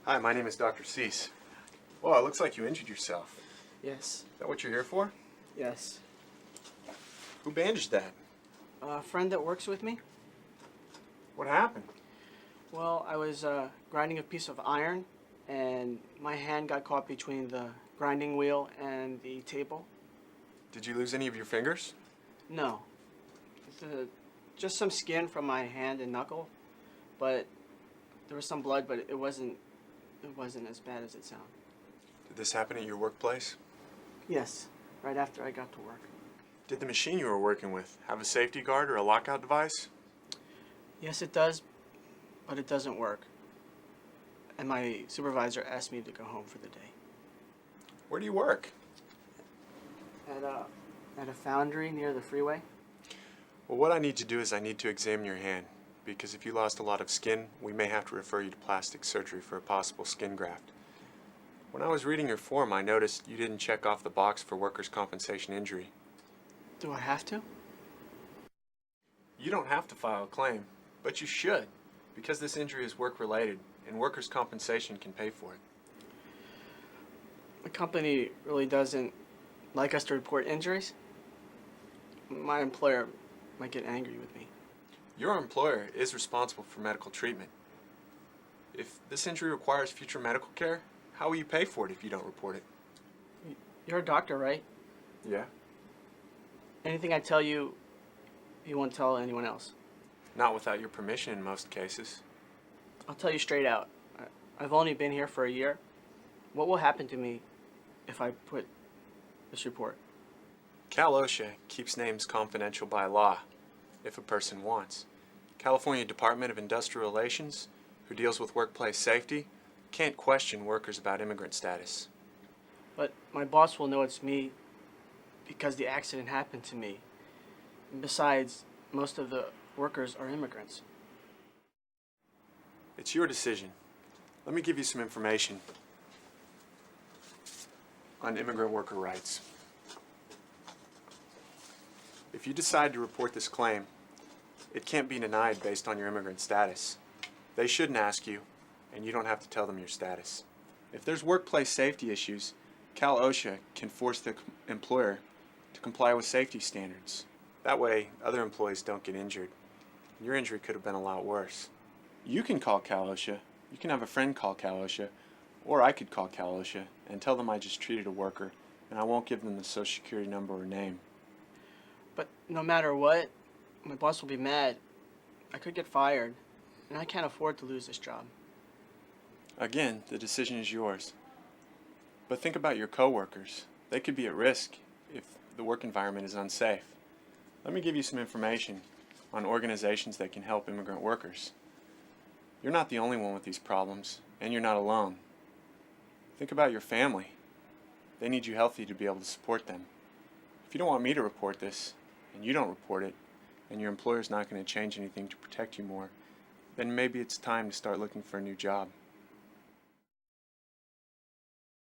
Hi, my name is Dr. Cease. Well, it looks like you injured yourself. Yes. Is that what you're here for? Yes. Who bandaged that? A friend that works with me? What happened? Well, I was grinding a piece of iron, and my hand got caught between the grinding wheel and the table. Did you lose any of your fingers? No. Just some skin from my hand and knuckle, but there was some blood, but it wasn't as bad as it sounded. Did this happen at your workplace? Yes, right after I got to work. Did the machine you were working with have a safety guard or a lockout device? Yes, it does, but it doesn't work. And my supervisor asked me to go home for the day. Where do you work? At a foundry near the freeway. Well, what I need to do is I need to examine your hand, because if you lost a lot of skin, we may have to refer you to plastic surgery for a possible skin graft. When I was reading your form, I noticed you didn't check off the box for workers' compensation injury. Do I have to? You don't have to file a claim, but you should, because this injury is work-related, and workers' compensation can pay for it. The company really doesn't like us to report injuries. My employer might get angry with me. Your employer is responsible for medical treatment. If this injury requires future medical care, how will you pay for it if you don't report it? You're a doctor, right? Yeah. Anything I tell you, you won't tell anyone else. Not without your permission in most cases. I'll tell you straight out. I've only been here for a year. What will happen to me if I put this report? Cal OSHA keeps names confidential by law, if a person wants. California Department of Industrial Relations, who deals with workplace safety, can't question workers about immigrant status. But my boss will know it's me because the accident happened to me. And besides, most of the workers are immigrants. It's your decision. Let me give you some information on immigrant worker rights. If you decide to report this claim, it can't be denied based on your immigrant status. They shouldn't ask you, and you don't have to tell them your status. If there's workplace safety issues, Cal OSHA can force the employer to comply with safety standards. That way, other employees don't get injured. Your injury could have been a lot worse. You can call Cal OSHA, you can have a friend call Cal OSHA, or I could call Cal OSHA and tell them I just treated a worker, and I won't give them the Social Security number or name. But no matter what, my boss will be mad. I could get fired, and I can't afford to lose this job. Again, the decision is yours. But think about your coworkers. They could be at risk if the work environment is unsafe. Let me give you some information on organizations that can help immigrant workers. You're not the only one with these problems, and you're not alone. Think about your family. They need you healthy to be able to support them. If you don't want me to report this, and you don't report it, and your employer's not going to change anything to protect you more, then maybe it's time to start looking for a new job.